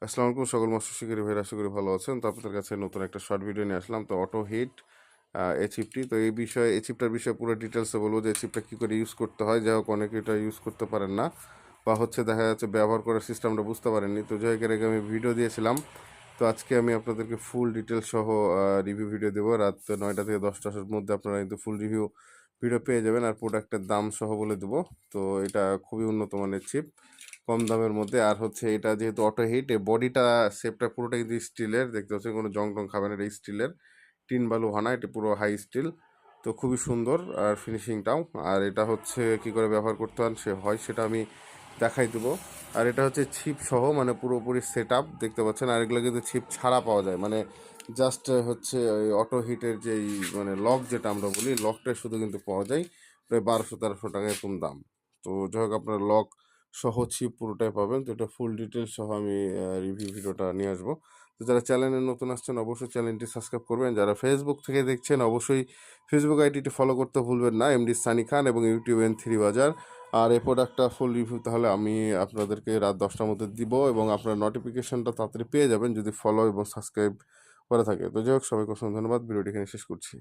আসসালামু আলাইকুম সকল মৎস্য শিকারী ভাইরা, আশা করি ভালো আছেন। তো আপনাদের কাছে নতুন একটা শর্ট ভিডিও নিয়ে আসলাম। তো অটো হিট এই চিপটি, তো এই বিষয়ে এই চিপটার বিষয়ে পুরো ডিটেলসে বলবো যে এই চিপটা কী করে ইউজ করতে হয়। যাই হোক, অনেকে এটা ইউজ করতে পারেন না বা দেখা যাচ্ছে ব্যবহার করার সিস্টেমটা বুঝতে পারেননি। তো যাই হোক, এর আগে আমি ভিডিও দিয়েছিলাম। তো আজকে আমি আপনাদেরকে ফুল ডিটেলস সহ রিভিউ ভিডিও দেবো। রাত 9টা থেকে 10টার মধ্যে আপনারা কিন্তু ফুল রিভিউ ভিডিও পেয়ে যাবেন, আর প্রোডাক্টের দাম সহ বলে দেবো। তো এটা খুবই উন্নত মানের চিপ, কম দামের মধ্যে। আর এটা যেহেতু অটো হিট, এই বডিটা শেপটা পুরোটা কিন্তু স্টিলের, দেখতে পাচ্ছেন কোনো জং টং খাবে না, এটা স্টিলের, টিন বালু হানা, এটা পুরো হাই স্টিল। তো খুবই সুন্দর আর ফিনিশিংটাও। আর এটা কি করে ব্যবহার করতে হয় সেটা আমি দেখাই দেবো। আর এটা হচ্ছে ছিপ সহ, মানে পুরোপুরি সেট আপ, দেখতে পাচ্ছেন। আর এগুলো কিন্তু ছিপ ছাড়া পাওয়া যায়, মানে জাস্ট ওই অটো হিটের যেই মানে লক যেটা আমরা বলি, লকটা শুধু কিন্তু পাওয়া যায় প্রায় 1200-1300 টাকা এরকম দাম। তো যাই হোক, আপনার লক সহ ছিপ পুরোটাই পাবেন। তো এটা ফুল ডিটেলস সহ আমি রিভিউ ভিডিওটা নিয়ে আসবো। তো যারা চ্যানেলে নতুন আসছেন অবশ্যই চ্যানেলটি সাবস্ক্রাইব করবেন। যারা ফেসবুক থেকে দেখছেন অবশ্যই ফেসবুক আইডিটি ফলো করতে ভুলবেন না, এমডি সানি খান, এবং ইউটিউব N3 বাজার। আর এই প্রোডাক্টটা ফুল রিভিউ তাহলে আমি আপনাদেরকে রাত 10টার মধ্যে দিব, এবং আপনার নোটিফিকেশনটা তাড়াতাড়ি পেয়ে যাবেন যদি ফলো এবং সাবস্ক্রাইব করা থাকে। তো যাই হোক, সবাইকে অসংখ্য ধন্যবাদ। ভিডিওটি এখানে শেষ করছি।